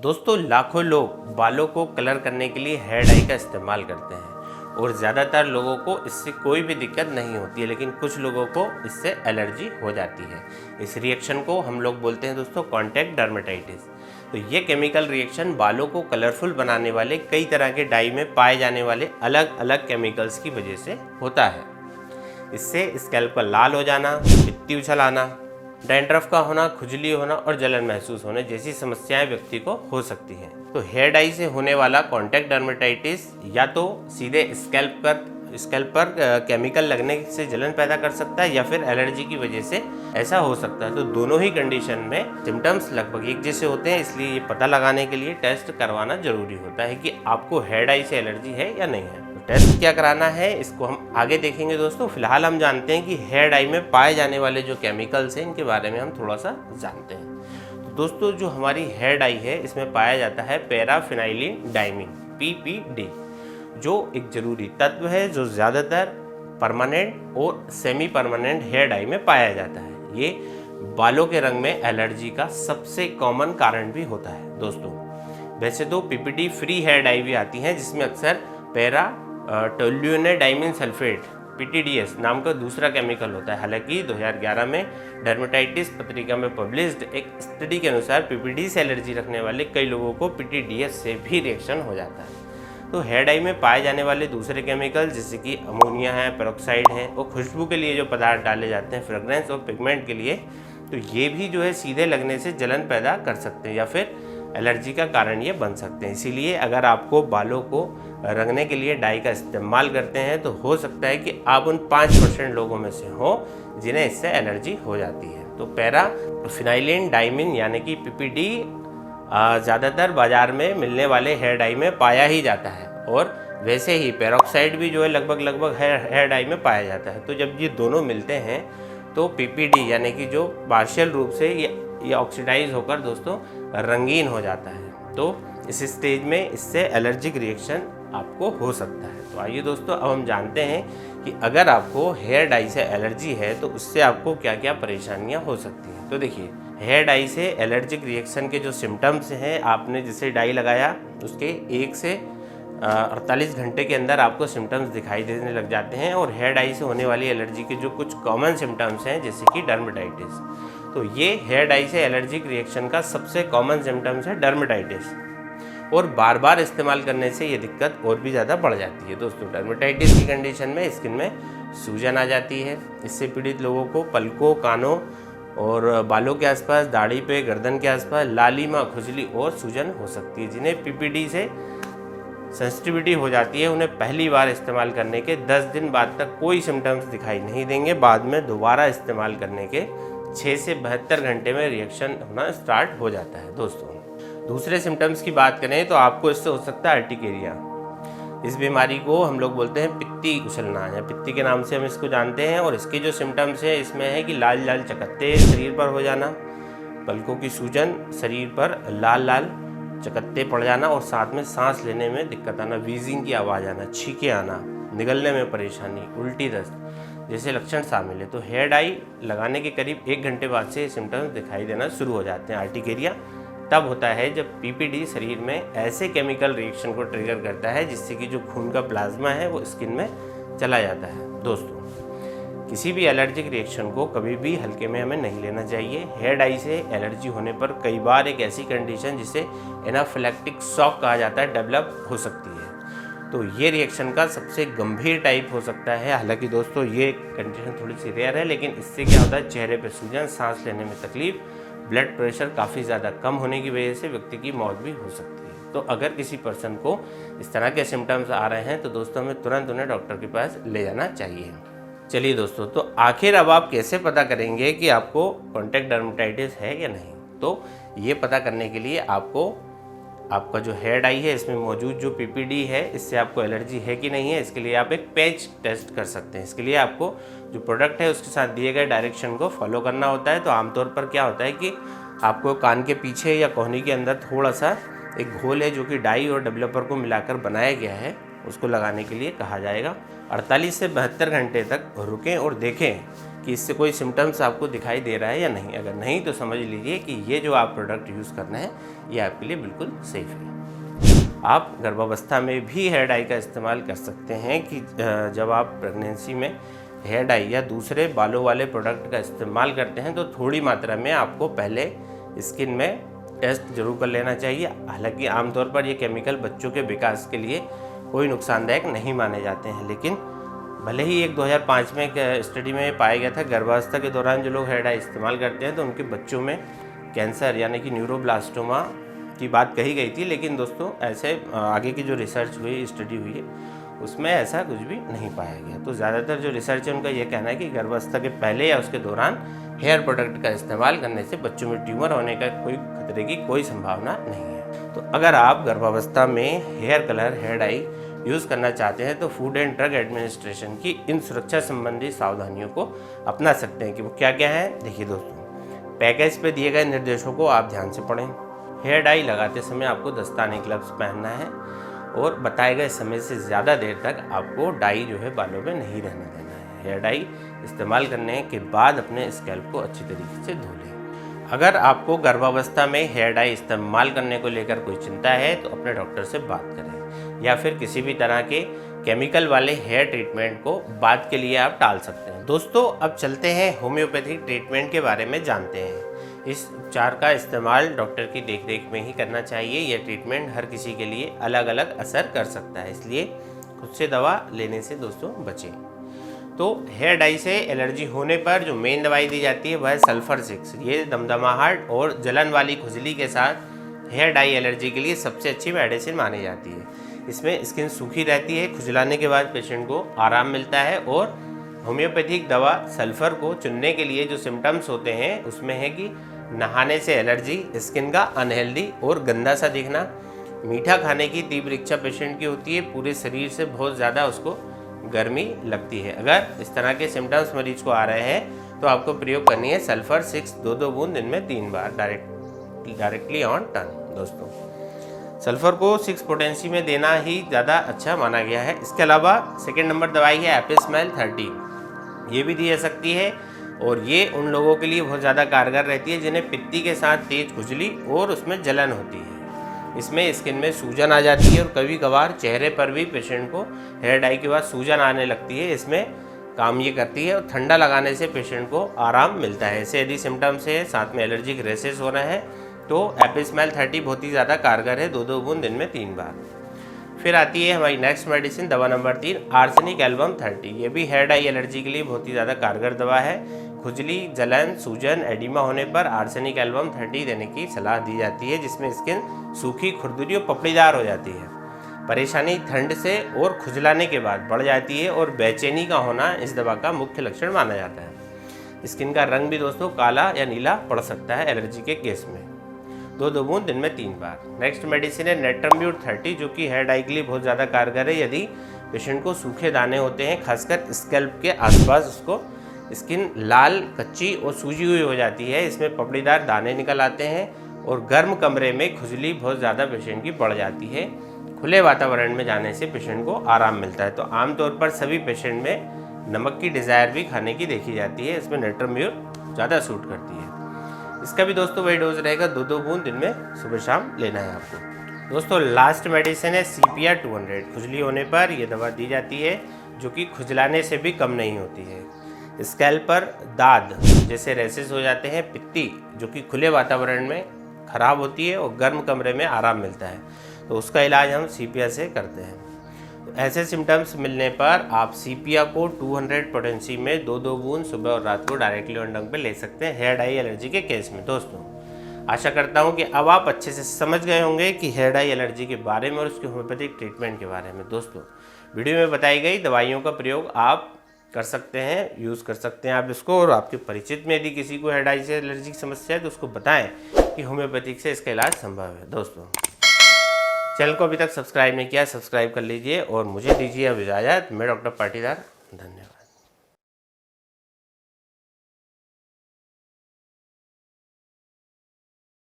दोस्तों लाखों लोग बालों को कलर करने के लिए हेयर डाई का इस्तेमाल करते हैं और ज़्यादातर लोगों को इससे कोई भी दिक्कत नहीं होती है, लेकिन कुछ लोगों को इससे एलर्जी हो जाती है। इस रिएक्शन को हम लोग बोलते हैं दोस्तों कॉन्टैक्ट डर्मेटाइटिस। तो ये केमिकल रिएक्शन बालों को कलरफुल बनाने वाले कई तरह के डाई में पाए जाने वाले अलग अलग केमिकल्स की वजह से होता है। इससे स्कैल्प का लाल हो जाना, पित्ती उछल आना, डैंड्रफ का होना, खुजली होना और जलन महसूस होने जैसी समस्याएं व्यक्ति को हो सकती हैं। तो हेयर डाई से होने वाला कॉन्टैक्ट डर्मेटाइटिस या तो सीधे स्कैल्प पर केमिकल लगने से जलन पैदा कर सकता है या फिर एलर्जी की वजह से ऐसा हो सकता है। तो दोनों ही कंडीशन में सिम्टम्स लगभग एक जैसे होते हैं, इसलिए ये पता लगाने के लिए टेस्ट करवाना जरूरी होता है कि आपको हेयर डाई से एलर्जी है या नहीं है। तो टेस्ट क्या कराना है इसको हम आगे देखेंगे दोस्तों। फिलहाल हम जानते हैं कि हेयर डाई में पाए जाने वाले जो केमिकल्स हैं इनके बारे में हम थोड़ा सा जानते हैं। तो दोस्तों जो हमारी हेयर डाई है इसमें पाया जाता है पैराफिनाइलिन डाइमीन PPD, जो एक जरूरी तत्व है जो ज़्यादातर परमानेंट और सेमी परमानेंट हेयर डाई में पाया जाता है। ये बालों के रंग में एलर्जी का सबसे कॉमन कारण भी होता है दोस्तों। वैसे तो PPD फ्री हेयर डाई भी आती हैं जिसमें अक्सर पैरा डाइमीन सल्फेट PTDS नाम का दूसरा केमिकल होता है। हालांकि 2011 में डर्मेटाइटिस पत्रिका में पब्लिश्ड एक स्टडी के अनुसार PPD से एलर्जी रखने वाले कई लोगों को PTDS से भी रिएक्शन हो जाता है। तो हेयर डाई में पाए जाने वाले दूसरे केमिकल जैसे कि अमोनिया है, पेरोक्साइड है और खुशबू के लिए जो पदार्थ डाले जाते हैं फ्रेग्रेंस और पिगमेंट के लिए, तो ये भी जो है सीधे लगने से जलन पैदा कर सकते हैं या फिर एलर्जी का कारण ये बन सकते हैं। इसीलिए अगर आपको बालों को रंगने के लिए डाई का इस्तेमाल करते हैं तो हो सकता है कि आप उन 5% लोगों में से हो जिन्हें इससे एलर्जी हो जाती है। तो पैराफिनाइलिन डाइमीन यानी कि PPD ज़्यादातर बाजार में मिलने वाले हेयर डाई में पाया ही जाता है और वैसे ही पेरोक्साइड भी जो है लगभग हेयर डाई में पाया जाता है। तो जब ये दोनों मिलते हैं तो PPD यानी कि जो पार्शियल रूप से ये ऑक्सीडाइज होकर दोस्तों रंगीन हो जाता है। तो इस स्टेज में इससे एलर्जिक रिएक्शन आपको हो सकता है। तो आइए दोस्तों अब हम जानते हैं कि अगर आपको हेयर डाई से एलर्जी है तो उससे आपको क्या क्या परेशानियां हो सकती हैं। तो देखिए, हेयर डाई से एलर्जिक रिएक्शन के जो सिम्टम्स हैं, आपने जिसे डाई लगाया उसके 1 से 48 घंटे के अंदर आपको सिम्टम्स दिखाई देने लग जाते हैं। और हेयर डाई से होने वाली एलर्जी के जो कुछ कॉमन सिम्टम्स हैं जैसे कि डर्मेटाइटिस, तो ये हेयर डाई से एलर्जिक रिएक्शन का सबसे कॉमन सिम्टम्स है डर्मेटाइटिस। और बार बार इस्तेमाल करने से ये दिक्कत और भी ज़्यादा बढ़ जाती है दोस्तों। डर्मेटाइटिस की कंडीशन में स्किन में सूजन आ जाती है। इससे पीड़ित लोगों को पलकों, कानों और बालों के आसपास, दाढ़ी पे, गर्दन के आसपास लालिमा, खुजली और सूजन हो सकती है। जिन्हें PPD से सेंसिटिविटी हो जाती है उन्हें पहली बार इस्तेमाल करने के 10 दिन बाद तक कोई सिम्टम्स दिखाई नहीं देंगे। बाद में दोबारा इस्तेमाल करने के 6 से 72 घंटे में रिएक्शन होना स्टार्ट हो जाता है दोस्तों। दूसरे सिम्टम्स की बात करें तो आपको इससे हो सकता है अर्टिकेरिया। इस बीमारी को हम लोग बोलते हैं पित्ती उछलना या पित्ती के नाम से हम इसको जानते हैं। और इसके जो सिम्टम्स हैं इसमें है कि लाल लाल चकत्ते शरीर पर हो जाना, पलकों की सूजन, शरीर पर लाल लाल चकत्ते पड़ जाना और साथ में सांस लेने में दिक्कत आना, वीजिंग की आवाज़ आना, छींके आना, निगलने में परेशानी, उल्टी दस्त जैसे लक्षण शामिल है। तो हेयर डाई लगाने के करीब 1 घंटे बाद से सिम्टम्स दिखाई देना शुरू हो जाते हैं। अर्टिकेरिया तब होता है जब PPD शरीर में ऐसे केमिकल रिएक्शन को ट्रिगर करता है जिससे कि जो खून का प्लाज्मा है वो स्किन में चला जाता है दोस्तों। किसी भी एलर्जिक रिएक्शन को कभी भी हल्के में हमें नहीं लेना चाहिए। हेयर डाई से एलर्जी होने पर कई बार एक ऐसी कंडीशन जिसे एनाफिलैक्टिक शॉक कहा जाता है डेवलप हो सकती है। तो ये रिएक्शन का सबसे गंभीर टाइप हो सकता है। हालांकि दोस्तों ये कंडीशन थोड़ी सी रेयर है, लेकिन इससे क्या होता है, चेहरे पर सूजन, सांस लेने में तकलीफ, ब्लड प्रेशर काफ़ी ज़्यादा कम होने की वजह से व्यक्ति की मौत भी हो सकती है। तो अगर किसी पर्सन को इस तरह के सिम्टम्स आ रहे हैं तो दोस्तों हमें तुरंत उन्हें डॉक्टर के पास ले जाना चाहिए। चलिए दोस्तों, तो आखिर अब आप कैसे पता करेंगे कि आपको कॉन्टैक्ट डर्मेटाइटिस है या नहीं। तो ये पता करने के लिए आपका जो हेयर डाई है इसमें मौजूद जो PPD है इससे आपको एलर्जी है कि नहीं है, इसके लिए आप एक पैच टेस्ट कर सकते हैं। इसके लिए आपको जो प्रोडक्ट है उसके साथ दिए गए डायरेक्शन को फॉलो करना होता है। तो आमतौर पर क्या होता है कि आपको कान के पीछे या कोहनी के अंदर थोड़ा सा एक घोल है जो कि डाई और डेवलपर को मिलाकर बनाया गया है, उसको लगाने के लिए कहा जाएगा। 48 से 72 घंटे तक रुकें और देखें कि इससे कोई सिम्टम्स आपको दिखाई दे रहा है या नहीं। अगर नहीं तो समझ लीजिए कि ये जो आप प्रोडक्ट यूज़ कर रहे हैं ये आपके लिए बिल्कुल सेफ़ है। आप गर्भावस्था में भी हेयर डाई का इस्तेमाल कर सकते हैं कि जब आप प्रेगनेंसी में हेयर डाई या दूसरे बालों वाले प्रोडक्ट का इस्तेमाल करते हैं तो थोड़ी मात्रा में आपको पहले स्किन में टेस्ट जरूर कर लेना चाहिए। हालांकि आमतौर पर ये केमिकल बच्चों के विकास के लिए कोई नुकसानदायक नहीं माने जाते हैं, लेकिन भले ही एक 2005 में एक स्टडी में पाया गया था गर्भावस्था के दौरान जो लोग हेयर डाई इस्तेमाल करते हैं तो उनके बच्चों में कैंसर यानी कि न्यूरोब्लास्टोमा की बात कही गई थी। लेकिन दोस्तों ऐसे आगे की जो रिसर्च हुई, स्टडी हुई है, उसमें ऐसा कुछ भी नहीं पाया गया। तो ज़्यादातर जो रिसर्च है उनका ये कहना है कि गर्भावस्था के पहले या उसके दौरान हेयर प्रोडक्ट का इस्तेमाल करने से बच्चों में ट्यूमर होने का कोई खतरे की कोई संभावना नहीं है। तो अगर आप गर्भावस्था में hair colour, hair dye use करना चाहते हैं तो फूड एंड ड्रग एडमिनिस्ट्रेशन की इन सुरक्षा संबंधी सावधानियों को अपना सकते हैं कि वो क्या क्या है। देखिए दोस्तों, पैकेज पे दिए गए निर्देशों को आप ध्यान से पढ़ें। हेयर डाई लगाते समय आपको दस्ताने, ग्लव्स पहनना है और बताए गए समय से ज़्यादा देर तक आपको डाई जो है बालों में नहीं रहने देना है। हेयर डाई इस्तेमाल करने के बाद अपने स्कैल्प को अच्छी तरीके से धो लें। अगर आपको गर्भावस्था में हेयर डाई इस्तेमाल करने को लेकर कोई चिंता है तो अपने डॉक्टर से बात करें, या फिर किसी भी तरह के केमिकल वाले हेयर ट्रीटमेंट को बाद के लिए आप टाल सकते हैं। दोस्तों अब चलते हैं होम्योपैथिक ट्रीटमेंट के बारे में जानते हैं। इस उपचार का इस्तेमाल डॉक्टर की देखरेख में ही करना चाहिए। यह ट्रीटमेंट हर किसी के लिए अलग अलग असर कर सकता है, इसलिए खुद से दवा लेने से दोस्तों बचें। तो हेयर डाई से एलर्जी होने पर जो मेन दवाई दी जाती है वह है सल्फर 6। ये दमदमाहट और जलन वाली खुजली के साथ हेयर डाई एलर्जी के लिए सबसे अच्छी मेडिसिन मानी जाती है। इसमें स्किन सूखी रहती है, खुजलाने के बाद पेशेंट को आराम मिलता है। और होम्योपैथिक दवा सल्फर को चुनने के लिए जो सिम्टम्स होते हैं उसमें है कि नहाने से एलर्जी, स्किन का अनहेल्दी और गंदा सा दिखना, मीठा खाने की तीव्र इच्छा पेशेंट की होती है, पूरे शरीर से बहुत ज़्यादा उसको गर्मी लगती है। अगर इस तरह के सिम्टम्स मरीज को आ रहे हैं तो आपको प्रयोग करनी है सल्फर 6 2-2 बूंद दिन में 3 बार डायरेक्टली ऑन टन। दोस्तों सल्फर को 6 पोटेंसी में देना ही ज़्यादा अच्छा माना गया है। इसके अलावा सेकेंड नंबर दवाई है एपिसमेल 30। ये भी दी जा सकती है और ये उन लोगों के लिए बहुत ज़्यादा कारगर रहती है जिन्हें पित्ती के साथ तेज खुजली और उसमें जलन होती है। इसमें स्किन में सूजन आ जाती है और कभी कभार चेहरे पर भी पेशेंट को हेयर डाई के बाद सूजन आने लगती है। इसमें काम ये करती है और ठंडा लगाने से पेशेंट को आराम मिलता है। ऐसे यदि सिम्टम्स है, साथ में एलर्जिक रेसेस हो रहे हैं तो एपिसमेल 30 बहुत ही ज़्यादा कारगर है, 2-2 बूंद दिन में 3 बार। फिर आती है हमारी नेक्स्ट मेडिसिन, दवा नंबर 3 आर्सेनिक एल्बम 30। ये भी हेयर डाई एलर्जी के लिए बहुत ही ज़्यादा कारगर दवा है। खुजली, जलन, सूजन, एडिमा होने पर आर्सेनिक एल्बम 30 देने की सलाह दी जाती है, जिसमें स्किन सूखी, खुरदुरी और पपड़ीदार हो जाती है। परेशानी ठंड से और खुजलाने के बाद बढ़ जाती है और बेचैनी का होना इस दवा का मुख्य लक्षण माना जाता है। स्किन का रंग भी दोस्तों काला या नीला पड़ सकता है एलर्जी के केस में। 2-2 बूंद दिन में 3 बार। नेक्स्ट मेडिसिन है नेट्रम्ब्यूट 30, जो कि हेयर डाई के लिए बहुत ज़्यादा कारगर है। यदि पेशेंट को सूखे दाने होते हैं, खासकर स्कैल्प के आसपास, उसको स्किन लाल, कच्ची और सूजी हुई हो जाती है, इसमें पपड़ीदार दाने निकल आते हैं और गर्म कमरे में खुजली बहुत ज़्यादा पेशेंट की बढ़ जाती है। खुले वातावरण में जाने से पेशेंट को आराम मिलता है। तो आमतौर पर सभी पेशेंट में नमक की डिज़ायर भी खाने की देखी जाती है, इसमें नेट्रम्ब्यूट ज़्यादा सूट करती है। इसका भी दोस्तों वही डोज रहेगा, 2-2 बूंद दिन में सुबह शाम लेना है आपको। दोस्तों लास्ट मेडिसिन है CPR 200। खुजली होने पर यह दवा दी जाती है, जो कि खुजलाने से भी कम नहीं होती है। स्कैल्प पर दाद जैसे रेसेस हो जाते हैं, पित्ती जो कि खुले वातावरण में खराब होती है और गर्म कमरे में आराम मिलता है, तो उसका इलाज हम CPR से करते हैं। तो ऐसे सिम्टम्स मिलने पर आप CPR को 200 पोटेंसी में 2-2 बूंद सुबह और रात को डायरेक्टली ऑन टंग पे ले सकते हैं हेयर डाई एलर्जी के केस में। दोस्तों आशा करता हूँ कि अब आप अच्छे से समझ गए होंगे कि हेयर डाई एलर्जी के बारे में और उसके होम्योपैथिक ट्रीटमेंट के बारे में। दोस्तों वीडियो में बताई गई दवाइयों का प्रयोग आप कर सकते हैं, यूज़ कर सकते हैं आप इसको, और आपके परिचित में यदि किसी को हेयर डाई से एलर्जी की समस्या है तो उसको बताएं कि होम्योपैथिक से इसका इलाज संभव है। दोस्तों चैनल को अभी तक सब्सक्राइब नहीं किया, सब्सक्राइब कर लीजिए और मुझे दीजिए अब इजाज़त। मैं डॉक्टर पाटीदार, धन्यवाद।